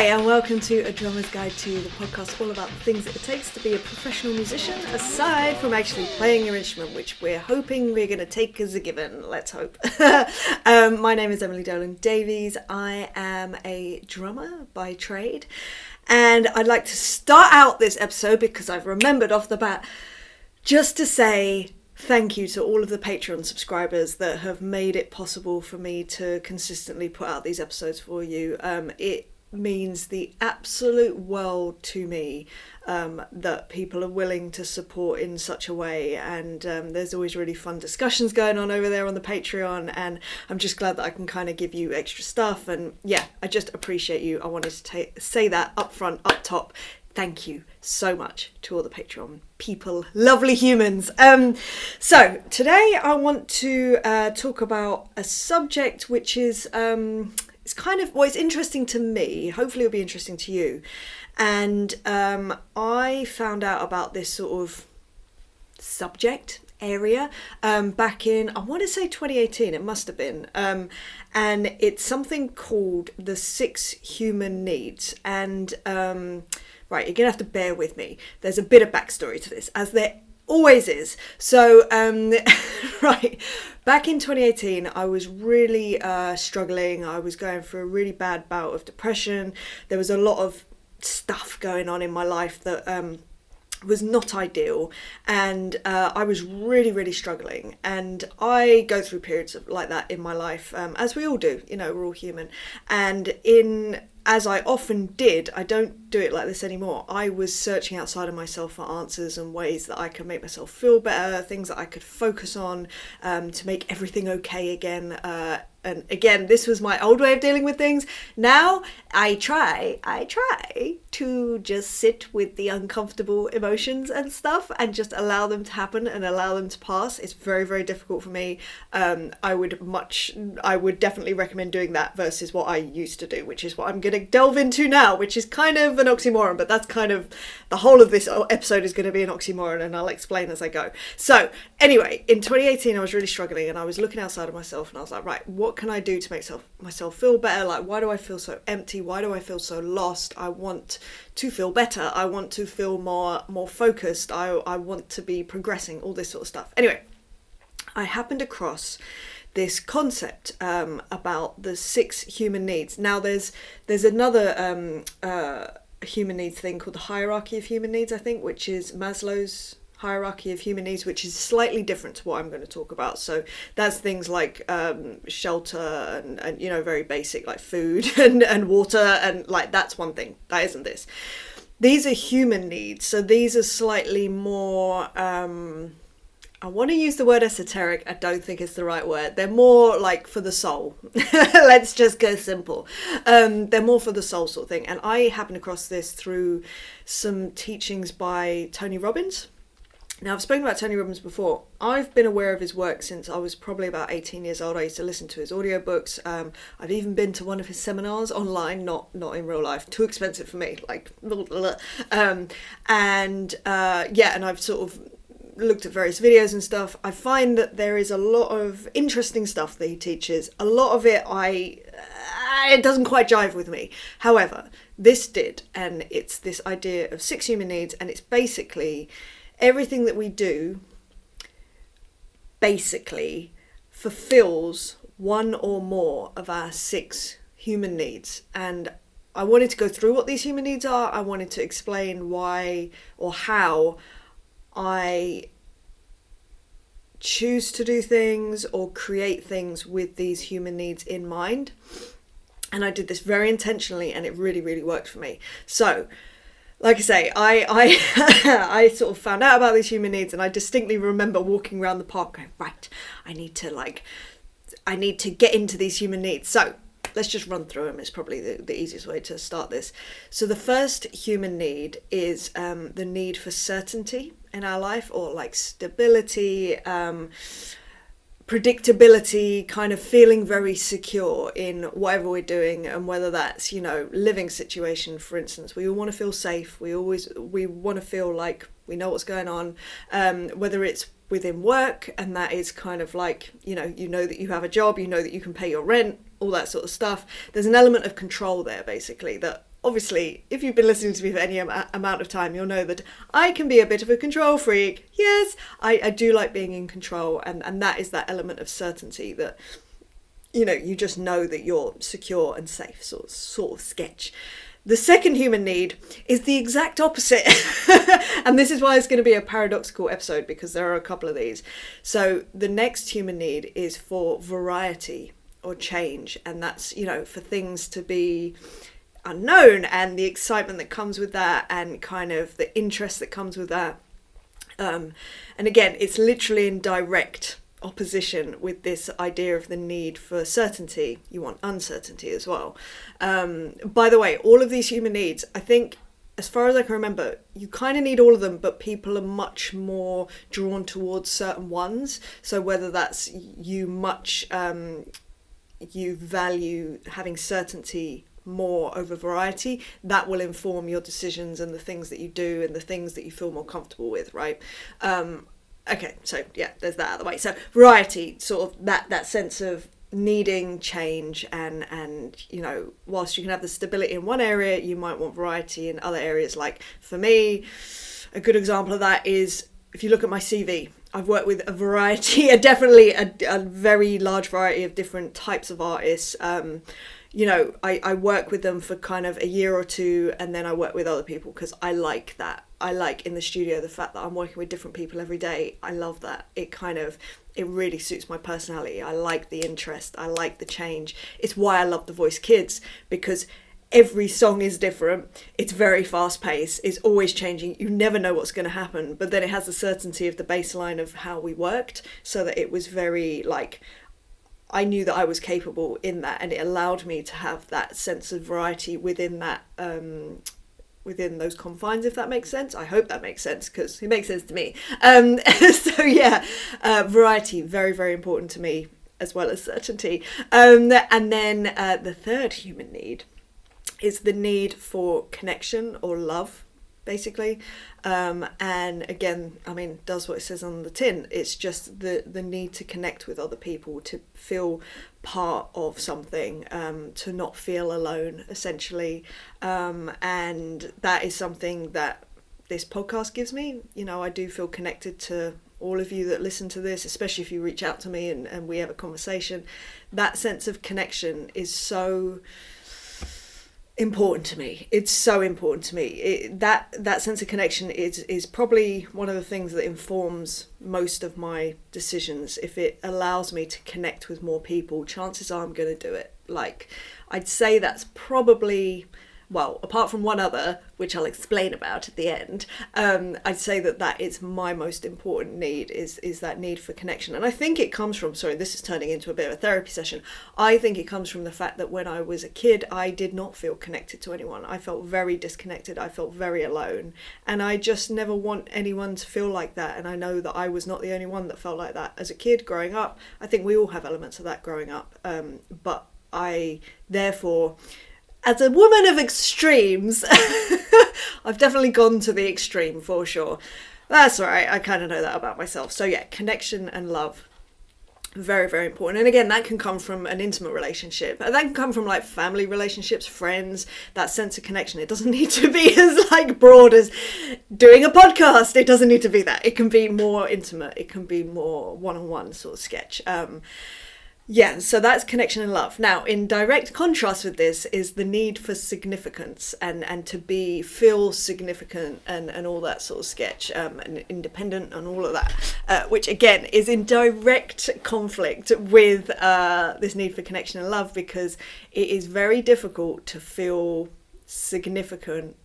Hi, and welcome to A Drummer's Guide to, the podcast all about the things that it takes to be a professional musician, aside from actually playing your instrument, which we're hoping we're going to take as a given. Let's hope. My name is Emily Dolan Davies. I am a drummer by trade, and I'd like to start out this episode, because I've remembered off the bat, just to say thank you to all of the Patreon subscribers that have made it possible for me to consistently put out these episodes for you. It means the absolute world to me that people are willing to support in such a way, and there's always really fun discussions going on over there on the Patreon, and I'm just glad that I can kind of give you extra stuff, and yeah, I just appreciate you. I wanted to say that up front, up top. Thank you so much to all the Patreon people, lovely humans. So today I want to talk about a subject which is it's kind of, well, it's interesting to me. Hopefully it'll be interesting to you. And I found out about this sort of subject area back in, I want to say 2018, it must have been. And it's something called the 6 human needs. And right, you're going to have to bear with me. There's a bit of backstory to this, as there always is. So, right, back in 2018, I was really struggling. I was going through a really bad bout of depression. There was a lot of stuff going on in my life that was not ideal, and I was really struggling, and I go through periods of like that in my life, as we all do, you know, we're all human. And as I often did, I don't do it like this anymore, I was searching outside of myself for answers and ways that I could make myself feel better, things that I could focus on to make everything okay again. And again, this was my old way of dealing with things. Now I try to just sit with the uncomfortable emotions and stuff and just allow them to happen and allow them to pass. It's very difficult for me. I would definitely recommend doing that versus what I used to do, which is what I'm going to delve into now, which is kind of an oxymoron, but that's kind of the whole of this episode is going to be an oxymoron, and I'll explain as I go. So anyway, in 2018 I was really struggling, and I was looking outside of myself, and I was like, right, what can I do to make myself feel better? Like, why do I feel so empty? Why do I feel so lost? I want to feel better. I want to feel more focused. I want to be progressing, all this sort of stuff. Anyway, I happened across this concept about the 6 human needs. Now there's another human needs thing called the hierarchy of human needs, I think, which is Maslow's hierarchy of human needs, which is slightly different to what I'm going to talk about. So that's things like shelter and you know, very basic, like food and water, and like that's one thing. That isn't this. These are human needs, so these are slightly more I want to use the word esoteric. I don't think it's the right word. They're more like for the soul. Let's just go simple. They're more for the soul sort of thing. And I happened across this through some teachings by Tony Robbins. Now, I've spoken about Tony Robbins before. I've been aware of his work since I was probably about 18 years old. I used to listen to his audiobooks. I've even been to one of his seminars online, not in real life. Too expensive for me. Like, and I've sort of looked at various videos and stuff. I find that there is a lot of interesting stuff that he teaches. A lot of it, it doesn't quite jive with me. However, this did, and it's this idea of 6 human needs, and it's basically everything that we do basically fulfills one or more of our 6 human needs. And I wanted to go through what these human needs are. I wanted to explain why or how I choose to do things or create things with these human needs in mind. And I did this very intentionally, and it really worked for me. So, like I say, I sort of found out about these human needs, and I distinctly remember walking around the park going, right, I need to get into these human needs. So let's just run through them. It's probably the easiest way to start this. So the first human need is the need for certainty in our life, or like stability, predictability, kind of feeling very secure in whatever we're doing, and whether that's, you know, living situation, for instance. We all want to feel safe. We want to feel like we know what's going on, whether it's within work, and that is kind of like, you know that you have a job, you know that you can pay your rent, all that sort of stuff. There's an element of control there, basically, that obviously, if you've been listening to me for any amount of time, you'll know that I can be a bit of a control freak. Yes, I do like being in control, and that is that element of certainty that, you know, you just know that you're secure and safe, sort of sketch. The second human need is the exact opposite. And this is why it's going to be a paradoxical episode, because there are a couple of these. So the next human need is for variety or change. And that's, you know, for things to be unknown and the excitement that comes with that and kind of the interest that comes with that. And again, it's literally in direct opposition with this idea of the need for certainty. You want uncertainty as well. By the way, all of these human needs, I think, as far as I can remember, you kind of need all of them, but people are much more drawn towards certain ones. So whether that's you value having certainty more over variety, that will inform your decisions and the things that you do and the things that you feel more comfortable with, right? Okay, so yeah, there's that out of the way. So variety, sort of that sense of needing change, and you know, whilst you can have the stability in one area, you might want variety in other areas. Like for me, a good example of that is if you look at my CV, I've worked with a variety, definitely a very large variety of different types of artists. You know, I work with them for kind of a year or two, and then I work with other people because I like that. I like in the studio the fact that I'm working with different people every day. I love that. It really suits my personality. I like the interest. I like the change. It's why I love The Voice Kids, because every song is different. It's very fast paced. It's always changing. You never know what's going to happen, but then it has the certainty of the baseline of how we worked, so that it was very like, I knew that I was capable in that, and it allowed me to have that sense of variety within that, within those confines, if that makes sense. I hope that makes sense, because it makes sense to me. So yeah, variety, very, very important to me, as well as certainty. And then the third human need is the need for connection or love, basically. And again, I mean, does what it says on the tin. It's just the need to connect with other people, to feel part of something, to not feel alone, essentially. And that is something that this podcast gives me. You know, I do feel connected to all of you that listen to this, especially if you reach out to me and we have a conversation. That sense of connection is so important to me. It's so important to me. That sense of connection is probably one of the things that informs most of my decisions. If it allows me to connect with more people, chances are I'm going to do it. Like, I'd say that's probably, well, apart from one other, which I'll explain about at the end, I'd say that is my most important need, is that need for connection. And I think it comes from, sorry, this is turning into a bit of a therapy session. I think it comes from the fact that when I was a kid, I did not feel connected to anyone. I felt very disconnected. I felt very alone. And I just never want anyone to feel like that. And I know that I was not the only one that felt like that as a kid growing up. I think we all have elements of that growing up. But I, therefore, as a woman of extremes, I've definitely gone to the extreme for sure. That's all right. I kind of know that about myself. So yeah, connection and love, very, very important. And again, that can come from an intimate relationship. That can come from like family relationships, friends, that sense of connection. It doesn't need to be as like broad as doing a podcast. It doesn't need to be that. It can be more intimate. It can be more one-on-one sort of sketch. Yeah, so that's connection and love. Now, in direct contrast with this is the need for significance and to feel significant and all that sort of sketch, and independent and all of that, which again is in direct conflict with this need for connection and love, because it is very difficult to feel significant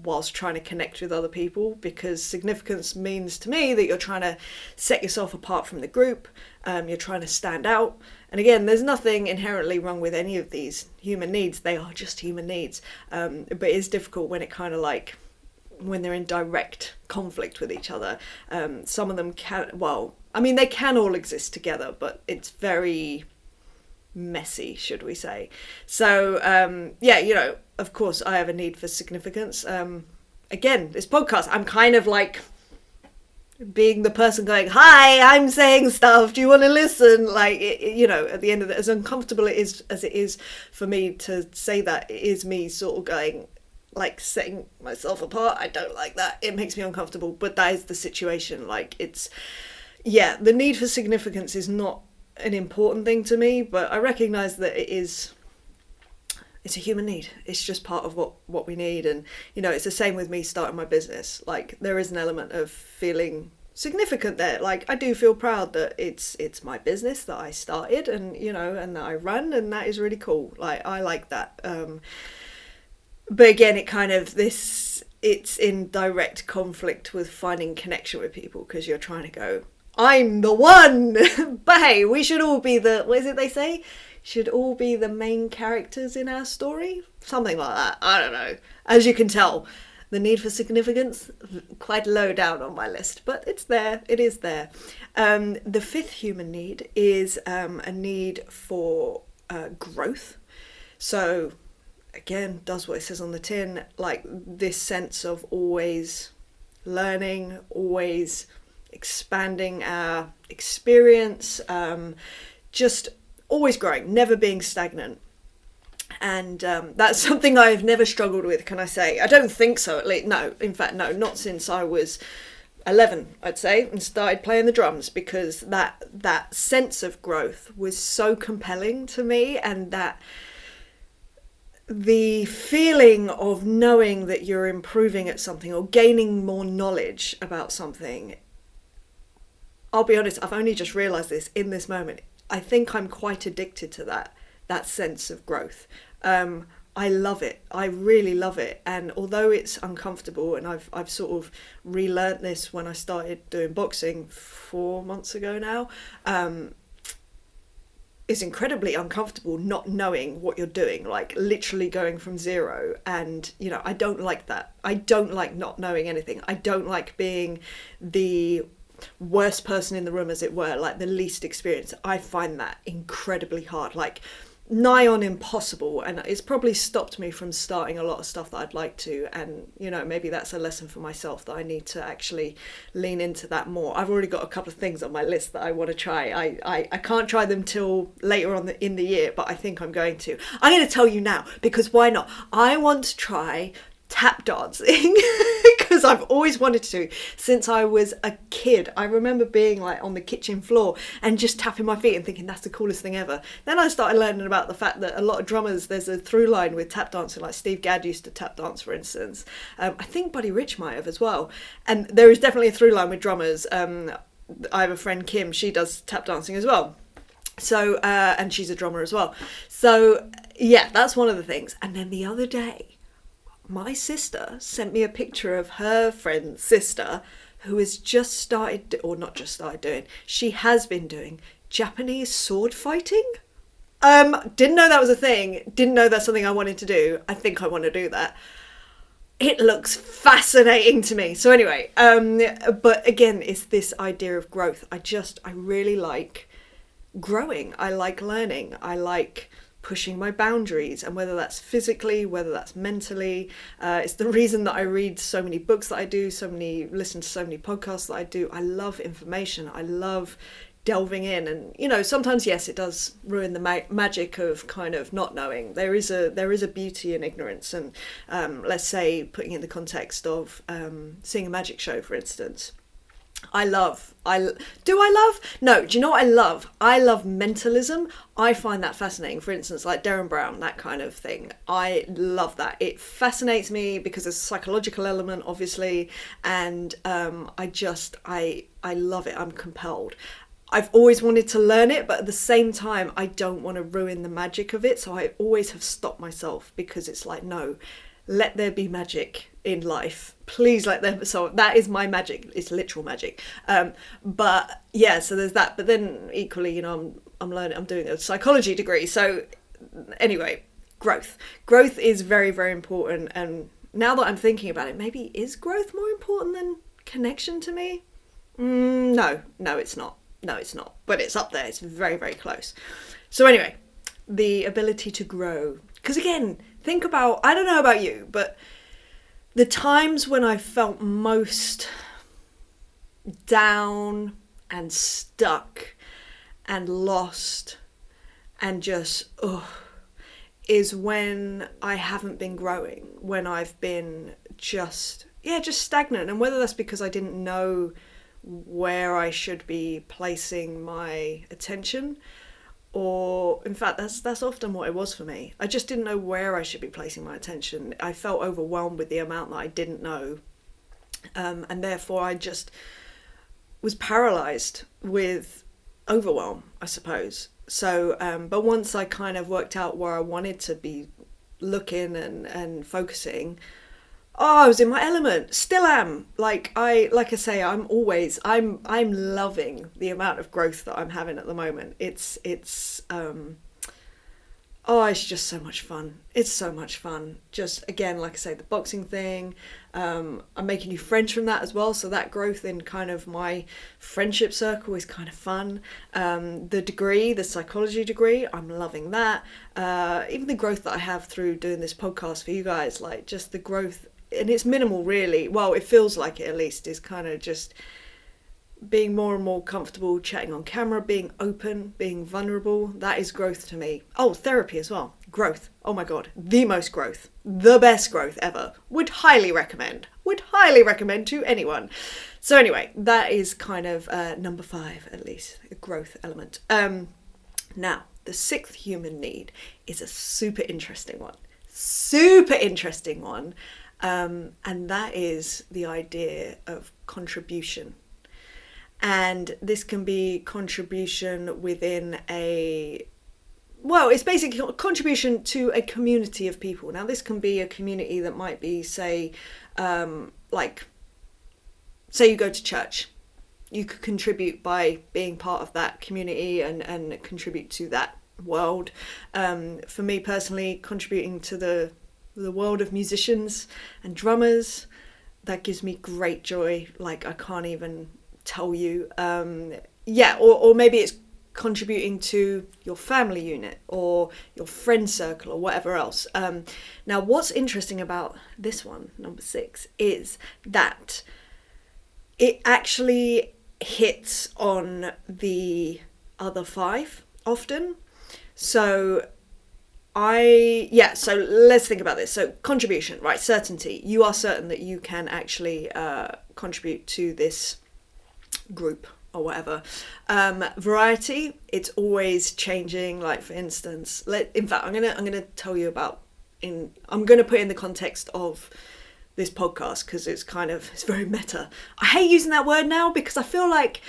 whilst trying to connect with other people, because significance means to me that you're trying to set yourself apart from the group, you're trying to stand out. And again, there's nothing inherently wrong with any of these human needs, they are just human needs, but it's difficult when it kind of like, when they're in direct conflict with each other. Some of them can, well, I mean, they can all exist together, but it's very messy, should we say. So yeah, you know, of course I have a need for significance. Again, this podcast, I'm kind of like being the person going, hi, I'm saying stuff, do you want to listen? Like, at the end of it, as uncomfortable as it is for me to say that, it is me sort of going, like, setting myself apart. I don't like that. It makes me uncomfortable, but that is the situation. Like, the need for significance is not an important thing to me, but I recognise that it's a human need. It's just part of what we need. And, it's the same with me starting my business. Like, there is an element of feeling significant there. Like, I do feel proud that it's my business that I started and, and that I run, and that is really cool. Like, I like that. But again, it's in direct conflict with finding connection with people, because you're trying to go, I'm the one! But hey, we should all be what is it they say? Should all be the main characters in our story? Something like that. I don't know. As you can tell, the need for significance, quite low down on my list, but it's there. It is there. The fifth human need is a need for growth. So, again, does what it says on the tin, like this sense of always learning, always expanding our experience, just always growing, never being stagnant. And that's something I've never struggled with, can I say? I don't think so, at least. No, in fact, no, not since I was 11, I'd say, and started playing the drums, because that sense of growth was so compelling to me, and that the feeling of knowing that you're improving at something or gaining more knowledge about something. I'll be honest, I've only just realised this in this moment. I think I'm quite addicted to that sense of growth. I love it. I really love it. And although it's uncomfortable, and I've sort of relearnt this when I started doing boxing 4 months ago now, it's incredibly uncomfortable not knowing what you're doing, like literally going from zero. And, I don't like that. I don't like not knowing anything. I don't like being the worst person in the room, as it were, like the least experienced. I find that incredibly hard, like nigh on impossible, and it's probably stopped me from starting a lot of stuff that I'd like to. And maybe that's a lesson for myself, that I need to actually lean into that more. I've already got a couple of things on my list that I want to try. I can't try them till later on in the year, but I think I'm going to tell you now, because why not? I want to try tap dancing because I've always wanted to since I was a kid. I remember being like on the kitchen floor and just tapping my feet and thinking that's the coolest thing ever. Then I started learning about the fact that a lot of drummers, there's a through line with tap dancing. Like Steve Gadd used to tap dance, for instance. I think Buddy Rich might have as well. And there is definitely a through line with drummers. I have a friend, Kim, she does tap dancing as well. So, and she's a drummer as well. So yeah, that's one of the things. And then the other day, my sister sent me a picture of her friend's sister who has just started, or not just started doing, she has been doing Japanese sword fighting. Didn't know that was a thing. Didn't know that's something I wanted to do. I think I want to do that. It looks fascinating to me. So anyway, but again, it's this idea of growth. I really like growing. I like learning. I like pushing my boundaries, and whether that's physically, whether that's mentally, it's the reason that I read so many books that I do, listen to so many podcasts that I do. I love information. I love delving in, and sometimes, yes, it does ruin the magic of kind of not knowing. There is a beauty in ignorance, and let's say putting in the context of seeing a magic show, for instance. No, do you know what I love? I love mentalism. I find that fascinating. For instance, like Derren Brown, that kind of thing. I love that. It fascinates me because there's a psychological element, obviously, and I love it. I'm compelled. I've always wanted to learn it, but at the same time, I don't want to ruin the magic of it. So I always have stopped myself, because it's like, no, let there be magic in life. Please let there. So that is my magic. It's literal magic. But yeah, so there's that. But then equally, I'm learning. I'm doing a psychology degree. So anyway, growth. Growth is very, very important. And now that I'm thinking about it, maybe is growth more important than connection to me? No, it's not. No, it's not. But it's up there. It's very, very close. So anyway, the ability to grow. Because again, think about, I don't know about you, but the times when I felt most down and stuck and lost and just is when I haven't been growing, when I've been just stagnant. And whether that's because I didn't know where I should be placing my attention, or in fact that's often what it was for me. I just didn't know where I should be placing my attention. I felt overwhelmed with the amount that I didn't know, and therefore I just was paralyzed with overwhelm, I suppose. So but once I kind of worked out where I wanted to be looking and focusing, I was in my element. Still am. Like I say, I'm loving the amount of growth that I'm having at the moment. It's just so much fun. It's so much fun. Just, again, like I say, the boxing thing, I'm making new friends from that as well. So that growth in kind of my friendship circle is kind of fun. The degree, the psychology degree, I'm loving that. Even the growth that I have through doing this podcast for you guys, like just the growth, and it's minimal really. Well, it feels like it at least, is kind of just being more and more comfortable chatting on camera, being open, being vulnerable. That is growth to me. Oh, therapy as well. Growth. Oh my God. The most growth. The best growth ever. Would highly recommend. Would highly recommend to anyone. So anyway, that is kind of number 5 at least. A growth element. Now, the 6th human need is a super interesting one. And that is the idea of contribution. And this can be contribution within it's basically a contribution to a community of people. Now, this can be a community that might be, say you go to church. You could contribute by being part of that community and contribute to that world. For me personally, contributing to the world of musicians and drummers, that gives me great joy. Like, I can't even tell you. Or maybe it's contributing to your family unit or your friend circle or whatever else. Now, what's interesting about this one, number 6, is that it actually hits on the other 5 often. So let's think about this. So contribution, right? Certainty. You are certain that you can actually contribute to this group or whatever. Variety, it's always changing. Like, for instance, I'm gonna tell you about, I'm gonna put in the context of this podcast, because it's very meta. I hate using that word now because I feel like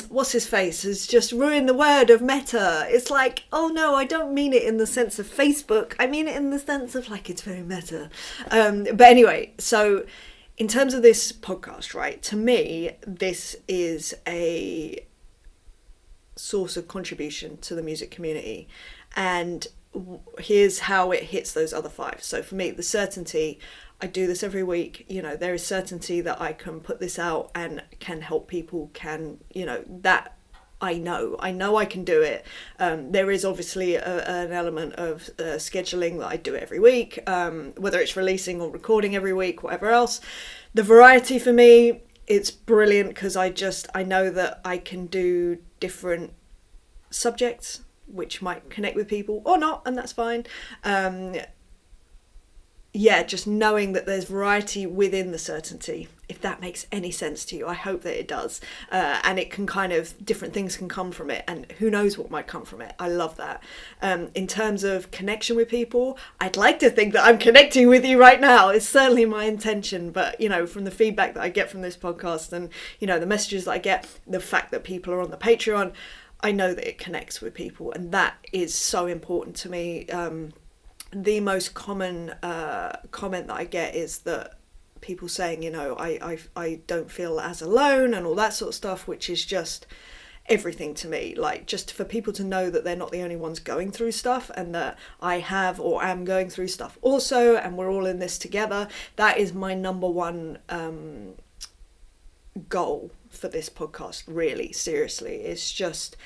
what's his face has just ruined the word of meta. It's like, oh no, I don't mean it in the sense of Facebook. I mean it in the sense of, like, it's very meta. But anyway, so in terms of this podcast, right, to me, this is a source of contribution to the music community. And here's how it hits those other 5. So for me, the certainty, I do this every week. There is certainty that I can put this out and can help people, that I know I can do it. There is obviously an element of scheduling that I do it every week, whether it's releasing or recording every week, whatever else. The variety for me, it's brilliant because I know that I can do different subjects which might connect with people or not, and that's fine. Just knowing that there's variety within the certainty, if that makes any sense to you. I hope that it does. And it can different things can come from it, and who knows what might come from it. I love that. In terms of connection with people, I'd like to think that I'm connecting with you right now. It's certainly my intention, but from the feedback that I get from this podcast and, the messages that I get, the fact that people are on the Patreon, I know that it connects with people, and that is so important to me. The most common comment that I get is that people saying, I don't feel as alone and all that sort of stuff, which is just everything to me. Like, just for people to know that they're not the only ones going through stuff, and that I have or am going through stuff also, and we're all in this together. That is my number 1 goal for this podcast, really, seriously. It's just,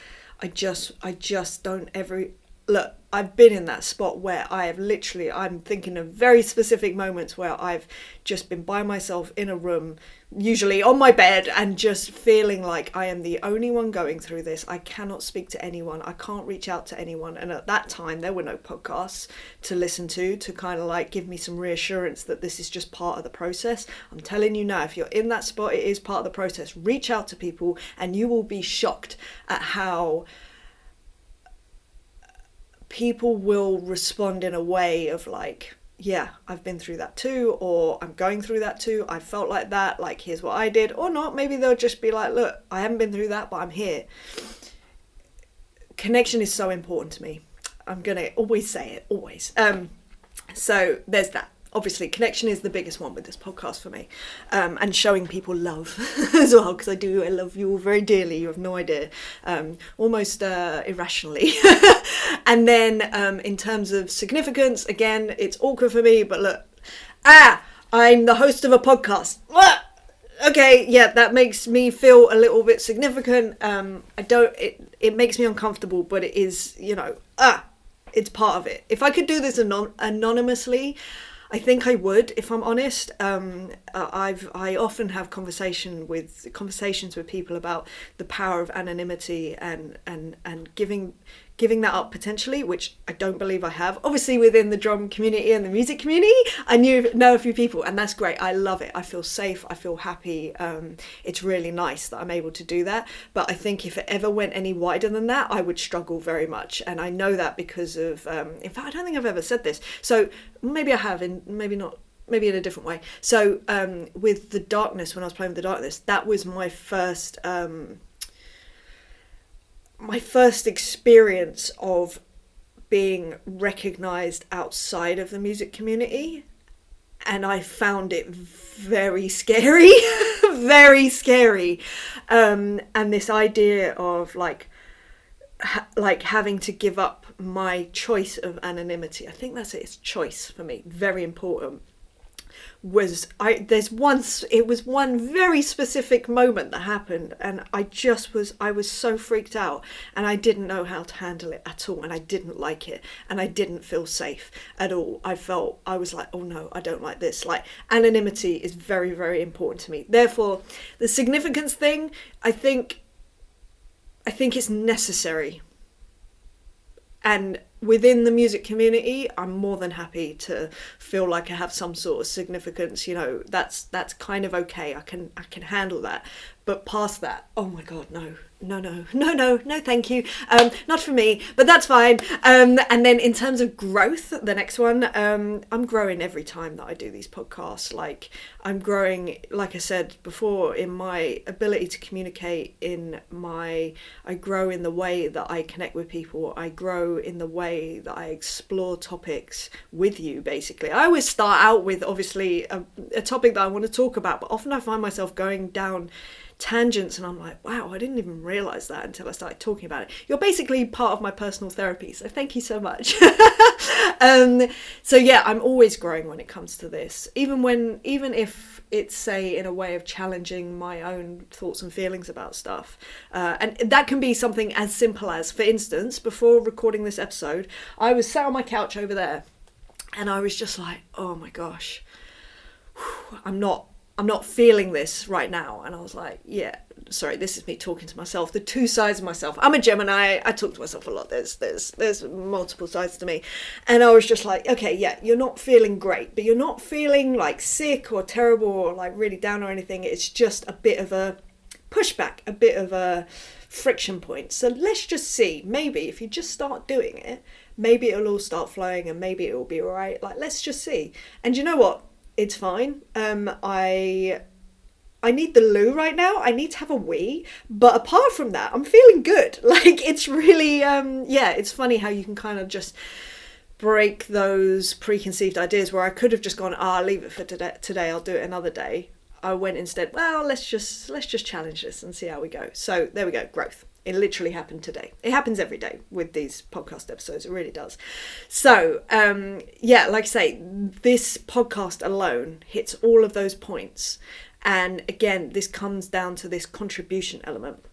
I just don't ever look, I've been in that spot where I have literally, I'm thinking of very specific moments where I've just been by myself in a room, usually on my bed, and just feeling like I am the only one going through this. I cannot speak to anyone. I can't reach out to anyone. And at that time, there were no podcasts to listen to kind of like give me some reassurance that this is just part of the process. I'm telling you now, if you're in that spot, it is part of the process. Reach out to people and you will be shocked at how people will respond in a way of like, yeah, I've been through that too, or I'm going through that too, I felt like that, like here's what I did. Or not, maybe they'll just be like, look, I haven't been through that, but I'm here. Connection is so important to me. I'm gonna always say it, always. So there's that. Obviously, connection is the biggest one with this podcast for me, and showing people love as well, because I love you all very dearly. You have no idea, almost irrationally. And then in terms of significance, again, it's awkward for me, but look, I'm the host of a podcast. Okay, yeah, that makes me feel a little bit significant. It makes me uncomfortable, but it is, it's part of it. If I could do this anonymously, I think I would, if I'm honest. I often have conversations with people about the power of anonymity and giving that up potentially, which I don't believe I have. Obviously, within the drum community and the music community, I know a few people, and that's great. I love it. I feel safe. I feel happy. It's really nice that I'm able to do that. But I think if it ever went any wider than that, I would struggle very much. And I know that because of, in fact, I don't think I've ever said this. So maybe I have, and maybe not. Maybe in a different way. So with The Darkness, when I was playing with The Darkness, that was my first experience of being recognised outside of the music community, and I found it very scary, very scary. And this idea of like having to give up my choice of anonymity, I think that's it, it's choice for me, very important. It was one very specific moment that happened, and I was so freaked out, and I didn't know how to handle it at all, and I didn't like it, and I didn't feel safe at all. I was like, oh no, I don't like this. Like, anonymity is very, very important to me. Therefore, the significance thing, I think it's necessary. And within the music community, I'm more than happy to feel like I have some sort of significance. That's kind of okay. I can handle that. But past that, oh my God, no, thank you. Not for me, but that's fine. And then in terms of growth, the next one, I'm growing every time that I do these podcasts. Like, I'm growing, like I said before, in my ability to communicate, I grow in the way that I connect with people. I grow in the way that I explore topics with you, basically. I always start out with, obviously, a topic that I want to talk about, but often I find myself going down tangents and I'm like, wow, I didn't even realise that until I started talking about it. You're basically part of my personal therapy, so thank you so much. So yeah, I'm always growing when it comes to this, even if it's, say, in a way of challenging my own thoughts and feelings about stuff. And that can be something as simple as, for instance, before recording this episode, I was sat on my couch over there and I was just like, oh my gosh, I'm not feeling this right now. And I was like, yeah, sorry, this is me talking to myself, the two sides of myself. I'm a Gemini, I talk to myself a lot, there's multiple sides to me. And I was just like, okay, yeah, you're not feeling great, but you're not feeling like sick or terrible or like really down or anything. It's just a bit of a pushback, a bit of a friction point. So let's just see, maybe if you just start doing it, maybe it'll all start flowing and maybe it will be all right. Like, let's just see. And you know what? It's fine. I need the loo right now. I need to have a wee. But apart from that, I'm feeling good. Like, it's really, it's funny how you can kind of just break those preconceived ideas where I could have just gone, I'll leave it for today. I'll do it another day. I went instead, well, let's just challenge this and see how we go. So there we go, growth. It literally happened today. It happens every day with these podcast episodes. It really does. So, like I say, this podcast alone hits all of those points. And again, this comes down to this contribution element.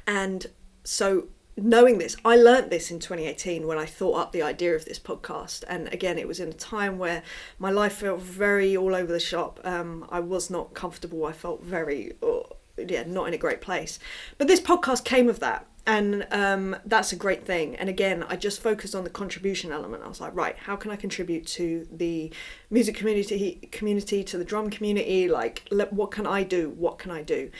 And so knowing this, I learnt this in 2018 when I thought up the idea of this podcast. And again, it was in a time where my life felt very all over the shop. I was not comfortable. I felt very, not in a great place. But this podcast came of that. And that's a great thing. And again, I just focused on the contribution element. I was like, right, how can I contribute to the music community, to the drum community? Like, what can I do? What can I do?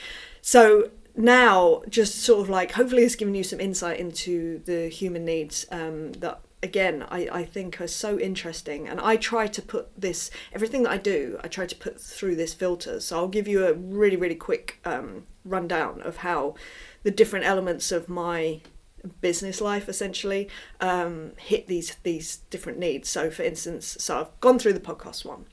So now, just sort of like, hopefully it's given you some insight into the human needs that, again, I think are so interesting. And I try to put this, everything that I do, I try to put through this filter. So I'll give you a really, really quick rundown of how the different elements of my business life essentially hit these different needs. So for instance, I've gone through the podcast one.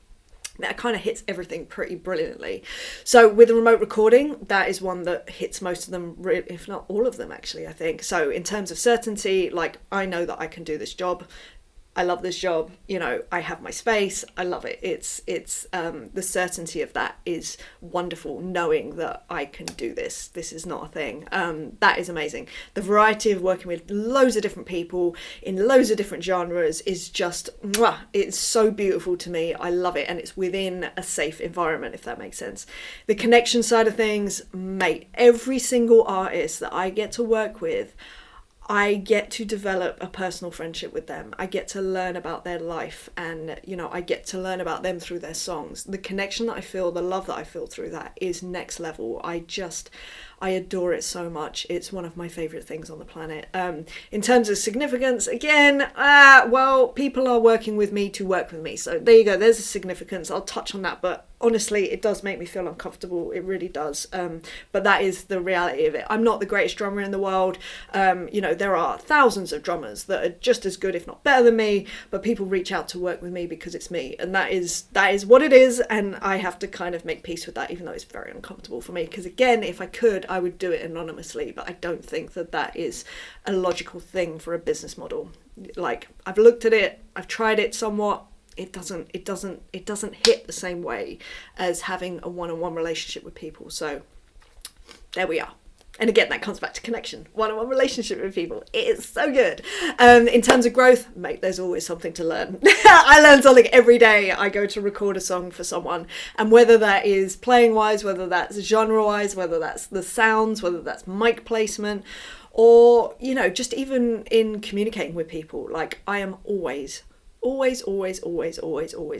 That kind of hits everything pretty brilliantly. So with the remote recording, that is one that hits most of them, if not all of them actually, I think. So in terms of certainty, like, I know that I can do this job. I love this job, I have my space, I love it. It's the certainty of that is wonderful, knowing that I can do this. This is not a thing. That is amazing. The variety of working with loads of different people in loads of different genres is just, it's so beautiful to me. I love it. And it's within a safe environment, if that makes sense. The connection side of things, mate, every single artist that I get to work with, I get to develop a personal friendship with them. I get to learn about their life, and I get to learn about them through their songs. The connection that I feel, the love that I feel through that is next level. I adore it so much. It's one of my favorite things on the planet. In terms of significance, again, people are working with me to work with me. So there you go. There's a significance. I'll touch on that, but honestly, it does make me feel uncomfortable. It really does. But that is the reality of it. I'm not the greatest drummer in the world. There are thousands of drummers that are just as good, if not better than me, but people reach out to work with me because it's me. And that is what it is. And I have to kind of make peace with that, even though it's very uncomfortable for me. Because again, if I could, I would do it anonymously, but I don't think that is a logical thing for a business model. Like, I've looked at it, I've tried it somewhat. It doesn't hit the same way as having a one-on-one relationship with people. So there we are. And again, that comes back to connection. One-on-one relationship with people. It is so good. In terms of growth, mate, there's always something to learn. I learn something every day I go to record a song for someone. And whether that is playing-wise, whether that's genre-wise, whether that's the sounds, whether that's mic placement, or, just even in communicating with people, like, I am always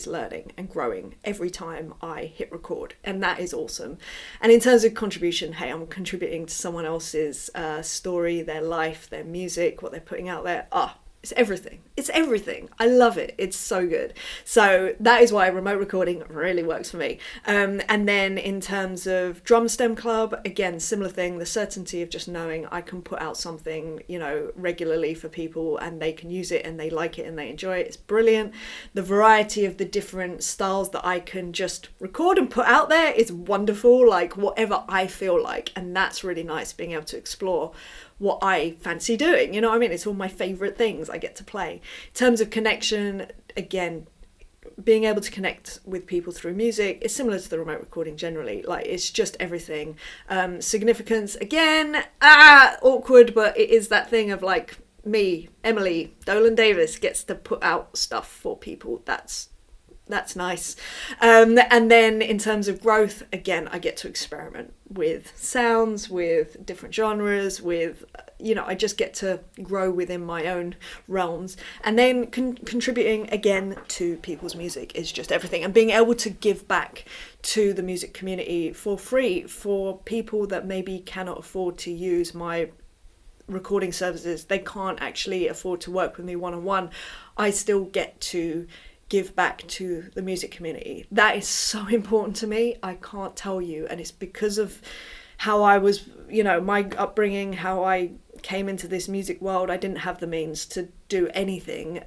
learning and growing every time I hit record, and that is awesome. And in terms of contribution, hey, I'm contributing to someone else's story, their life, their music, what they're putting out there. It's everything. I love it. It's so good. So that is why remote recording really works for me. And then in terms of Drum STEM Club, again, similar thing, the certainty of just knowing I can put out something, regularly for people, and they can use it and they like it and they enjoy it. It's brilliant. The variety of the different styles that I can just record and put out there is wonderful, like whatever I feel like. And that's really nice, being able to explore what I fancy doing. It's all my favourite things I get to play. In terms of connection, again, being able to connect with people through music is similar to the remote recording generally. Like, it's just everything. Significance, again, awkward, but it is that thing of like, me, Emily Dolan Davis, gets to put out stuff for people. That's nice. And then in terms of growth, again, I get to experiment with sounds, with different genres, with, I just get to grow within my own realms. And then contributing again to people's music is just everything. And being able to give back to the music community for free for people that maybe cannot afford to use my recording services. They can't actually afford to work with me one-on-one. I still get to give back to the music community. That is so important to me. I can't tell you. And it's because of how I was, my upbringing, how I came into this music world. I didn't have the means to do anything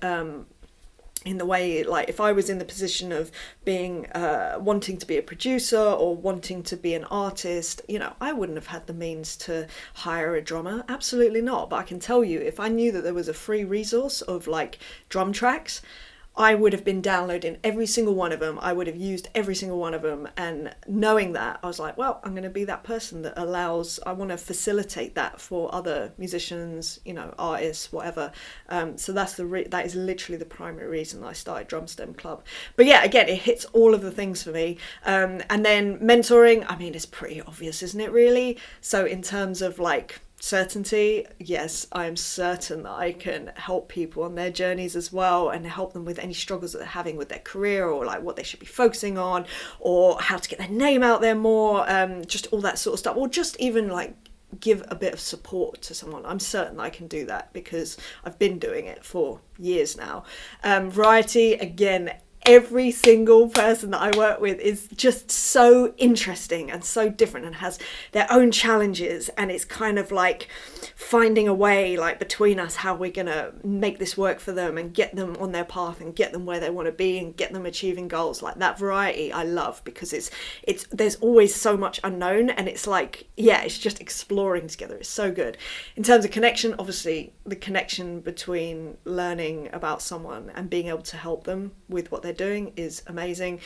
in the way, like, if I was in the position of being wanting to be a producer or wanting to be an artist, I wouldn't have had the means to hire a drummer. Absolutely not. But I can tell you, if I knew that there was a free resource of like drum tracks, I would have been downloading every single one of them. I would have used every single one of them. And knowing that, I was like, well, I'm going to be that person that I want to facilitate that for other musicians, artists, whatever. So that is literally the primary reason I started Drumstem Club. But yeah, again, it hits all of the things for me. And then mentoring, I mean, it's pretty obvious, isn't it, really? So in terms of like certainty, yes, I'm certain that I can help people on their journeys as well, and help them with any struggles that they're having with their career, or like what they should be focusing on, or how to get their name out there more, just all that sort of stuff, or just even like give a bit of support to someone. I'm certain I can do that because I've been doing it for years now. Variety, again, every single person that I work with is just so interesting and so different and has their own challenges, and it's kind of like finding a way like between us how we're gonna make this work for them and get them on their path and get them where they want to be and get them achieving goals. Like that variety I love because it's there's always so much unknown, and it's like, yeah, it's just exploring together. It's so good. In terms of connection, obviously the connection between learning about someone and being able to help them with what they're doing is amazing.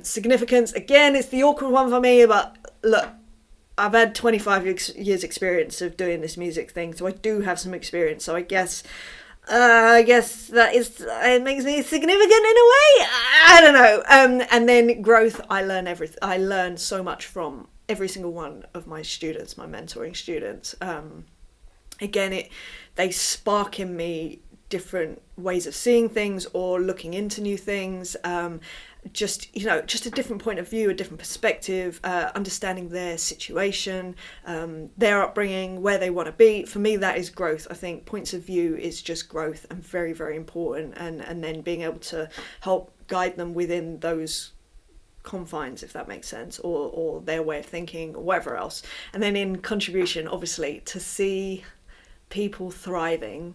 Significance, again, it's the awkward one for me, but look, I've had 25 years experience of doing this music thing, so I do have some experience. So I guess that it makes me significant in a way. I don't know. And then growth, I learn so much from every single one of my students, my mentoring students. Again, they spark in me different ways of seeing things or looking into new things, just a different point of view, a different perspective, understanding their situation, their upbringing, where they want to be. For me, that is growth. I think points of view is just growth and very, very important, and then being able to help guide them within those confines, if that makes sense, or their way of thinking or whatever else. And then in contribution, obviously, to see people thriving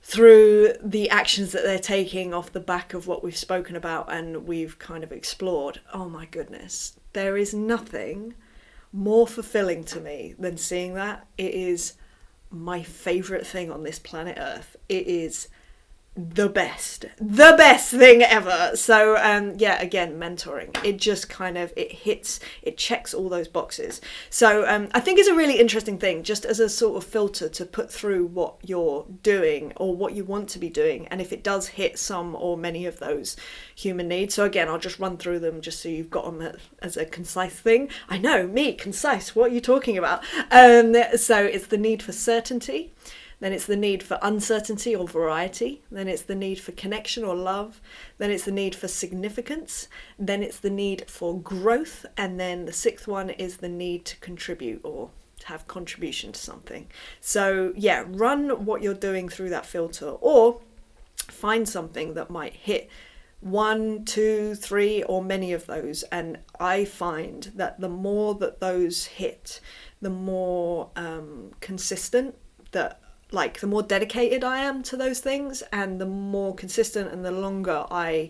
through the actions that they're taking off the back of what we've spoken about and we've kind of explored. Oh my goodness, there is nothing more fulfilling to me than seeing that. It is my favourite thing on this planet Earth. It is the best thing ever. So yeah, again, mentoring, it just kind of it checks all those boxes. So I think it's a really interesting thing, just as a sort of filter to put through what you're doing or what you want to be doing, and if it does hit some or many of those human needs. So again, I'll just run through them just so you've got them as a concise thing. I know, me, concise, what are you talking about? So it's the need for certainty, then it's the need for uncertainty or variety, then it's the need for connection or love, then it's the need for significance, then it's the need for growth, and then the sixth one is the need to contribute or to have contribution to something. So yeah, run what you're doing through that filter, or find something that might hit 1, 2, 3 or many of those. And I find that the more that those hit, the more consistent the more dedicated I am to those things, and the more consistent and the longer I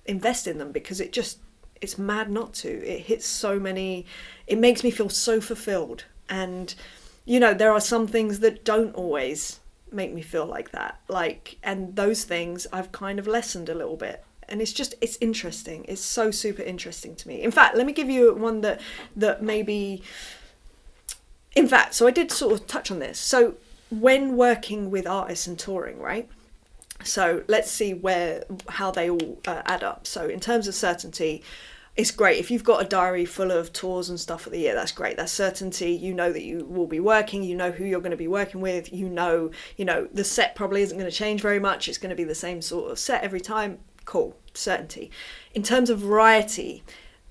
invest in them, because it's mad not to. It hits so many, it makes me feel so fulfilled. And, there are some things that don't always make me feel like that. And those things I've kind of lessened a little bit. And it's interesting. It's so super interesting to me. In fact, let me give you one that maybe... In fact, so I did sort of touch on this. So when working with artists and touring, right? So let's see how they all add up. So in terms of certainty, it's great. If you've got a diary full of tours and stuff for the year, that's great. That's certainty. You know that you will be working. You know who you're going to be working with. You know, the set probably isn't going to change very much. It's going to be the same sort of set every time. Cool. Certainty. In terms of variety,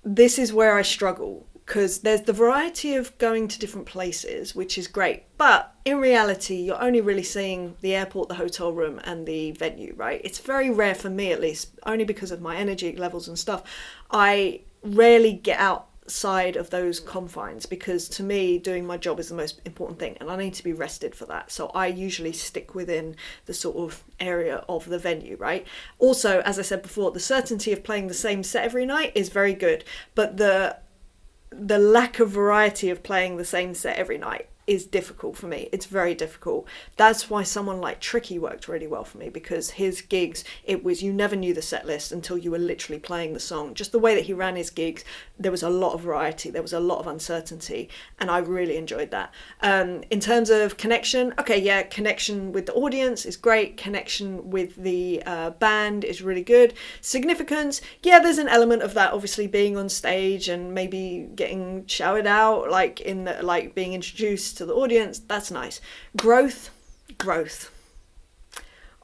this is where I struggle, because there's the variety of going to different places, which is great. But in reality, you're only really seeing the airport, the hotel room, and the venue, right? It's very rare for me, at least, only because of my energy levels and stuff. I rarely get outside of those confines, because to me, doing my job is the most important thing, and I need to be rested for that. So I usually stick within the sort of area of the venue, right? Also, as I said before, the certainty of playing the same set every night is very good, but the lack of variety of playing the same set every night is difficult for me. It's very difficult. That's why someone like Tricky worked really well for me, because his gigs, it was, you never knew the set list until you were literally playing the song. Just the way that he ran his gigs, there was a lot of variety, there was a lot of uncertainty, and I really enjoyed that. In terms of connection, okay, yeah, connection with the audience is great. Connection with the band is really good. Significance, yeah, there's an element of that, obviously being on stage and maybe getting shouted out, like being introduced to the audience, that's nice. Growth.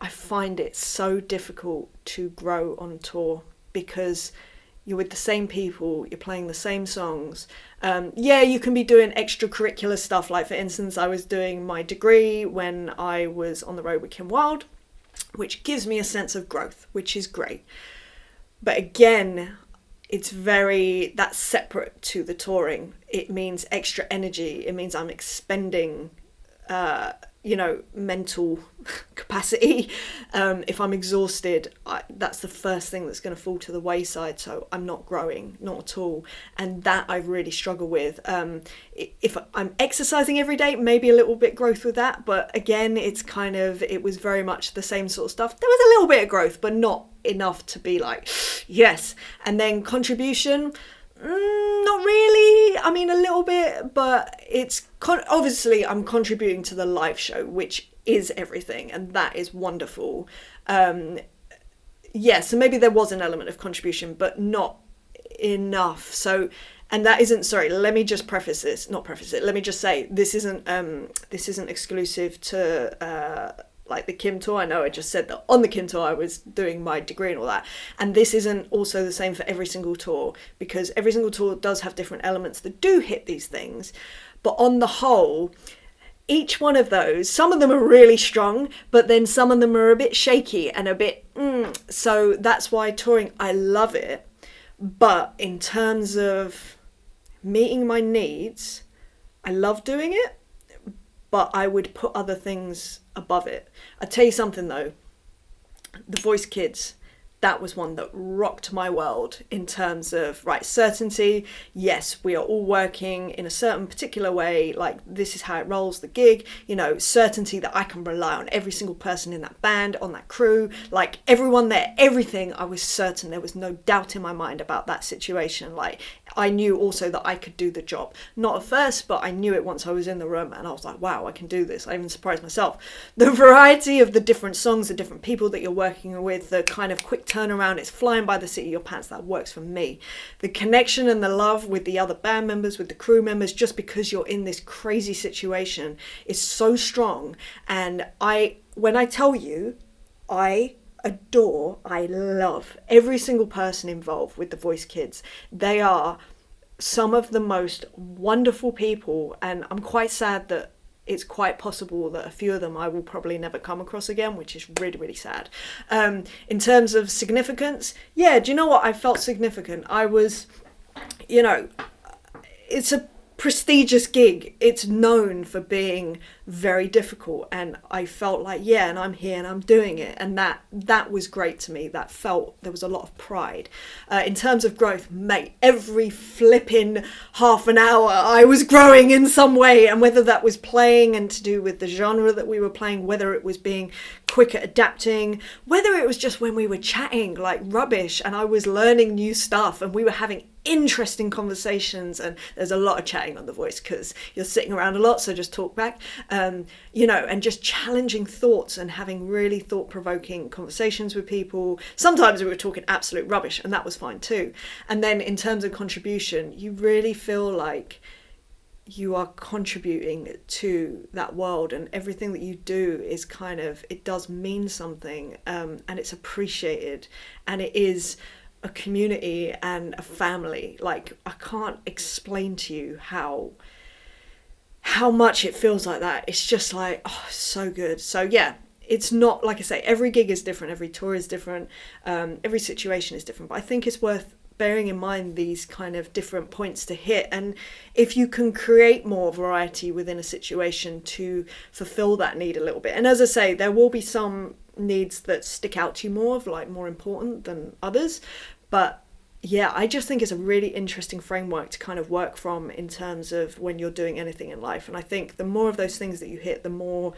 I find it so difficult to grow on tour because you're with the same people, you're playing the same songs. Yeah, you can be doing extracurricular stuff. Like, for instance, I was doing my degree when I was on the road with Kim Wilde, which gives me a sense of growth, which is great. But again, that's separate to the touring. It means extra energy. It means I'm expending, mental capacity. If I'm exhausted, that's the first thing that's going to fall to the wayside. So I'm not growing, not at all. And that I really struggle with. If I'm exercising every day, maybe a little bit growth with that. But again, it was very much the same sort of stuff. There was a little bit of growth, but not enough to be like, yes. And then contribution, not really. I mean, a little bit, but it's obviously I'm contributing to the live show, which is everything, and that is wonderful. So maybe there was an element of contribution, but not enough. So, and that isn't, sorry, let me just let me just say, this isn't exclusive to like the Kim tour. I know I just said that on the Kim tour I was doing my degree and all that, and this isn't also the same for every single tour, because every single tour does have different elements that do hit these things. But on the whole, each one of those, some of them are really strong, but then some of them are a bit shaky and a bit so that's why touring, I love it. But in terms of meeting my needs, I love doing it, but I would put other things above it. I'll tell you something though, The Voice Kids, that was one that rocked my world in terms of, right, certainty. Yes, we are all working in a certain particular way, like this is how it rolls, the gig, certainty that I can rely on every single person in that band, on that crew, like everyone there, everything. I was certain, there was no doubt in my mind about that situation. Like, I knew also that I could do the job. Not at first, but I knew it once I was in the room, and I was like, wow, I can do this. I even surprised myself. The variety of the different songs, the different people that you're working with, the kind of quick turnaround, it's flying by the seat of your pants, that works for me. The connection and the love with the other band members, with the crew members, just because you're in this crazy situation, is so strong. And when I tell you, I adore, I love every single person involved with The Voice Kids. They are some of the most wonderful people, and I'm quite sad that it's quite possible that a few of them I will probably never come across again, which is really, really sad. In terms of significance, yeah, do you know what? I felt significant. I was, it's a prestigious gig. It's known for being very difficult, and I felt like, yeah, and I'm here and I'm doing it, and that was great to me. That felt, there was a lot of pride. In terms of growth, mate, every flipping half an hour I was growing in some way, and whether that was playing and to do with the genre that we were playing, whether it was being quick at adapting, whether it was just when we were chatting like rubbish and I was learning new stuff and we were having interesting conversations. And there's a lot of chatting on The Voice because you're sitting around a lot, so just talk back, and just challenging thoughts and having really thought-provoking conversations with people. Sometimes we were talking absolute rubbish, and that was fine too. And then in terms of contribution, you really feel like you are contributing to that world, and everything that you do is kind of, it does mean something, and it's appreciated, and it is a community and a family. Like, I can't explain to you how much it feels like that. It's just like, oh, so good. So yeah, it's not, like I say, every gig is different, every tour is different, every situation is different, but I think it's worth bearing in mind these kind of different points to hit. And if you can create more variety within a situation to fulfill that need a little bit, and as I say, there will be some needs that stick out to you more, of like more important than others, but yeah, I just think it's a really interesting framework to kind of work from in terms of when you're doing anything in life. And I think the more of those things that you hit, the more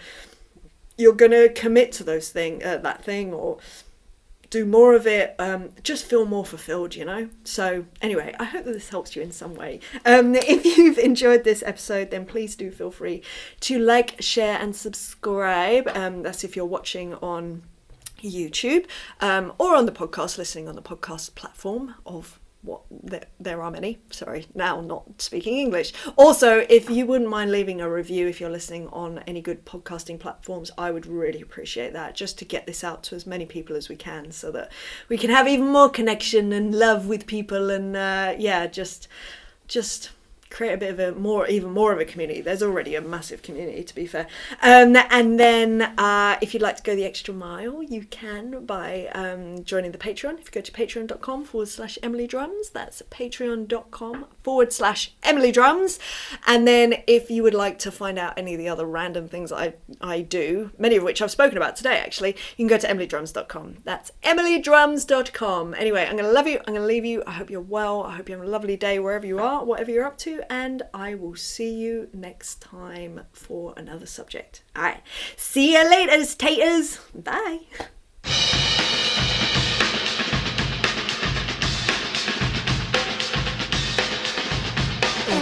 you're going to commit to that thing, or do more of it, just feel more fulfilled, you know? So anyway, I hope that this helps you in some way. If you've enjoyed this episode, then please do feel free to like, share and subscribe. That's if you're watching on YouTube, or on the podcast, listening on the podcast platform of what there are many. Sorry, now not speaking English. Also, if you wouldn't mind leaving a review if you're listening on any good podcasting platforms, I would really appreciate that, just to get this out to as many people as we can, so that we can have even more connection and love with people, and just create a bit of even more of a community. There's already a massive community, to be fair. And then if you'd like to go the extra mile, you can by joining the Patreon. If you go to patreon.com/Emily Drums, that's patreon.com/Emily Drums. And then if you would like to find out any of the other random things I do, many of which I've spoken about today actually, you can go to emilydrums.com. That's emilydrums.com. Anyway, I'm going to love you. I'm going to leave you. I hope you're well. I hope you have a lovely day wherever you are, whatever you're up to. And I will see you next time for another subject. All right. See you later, taters. Bye. The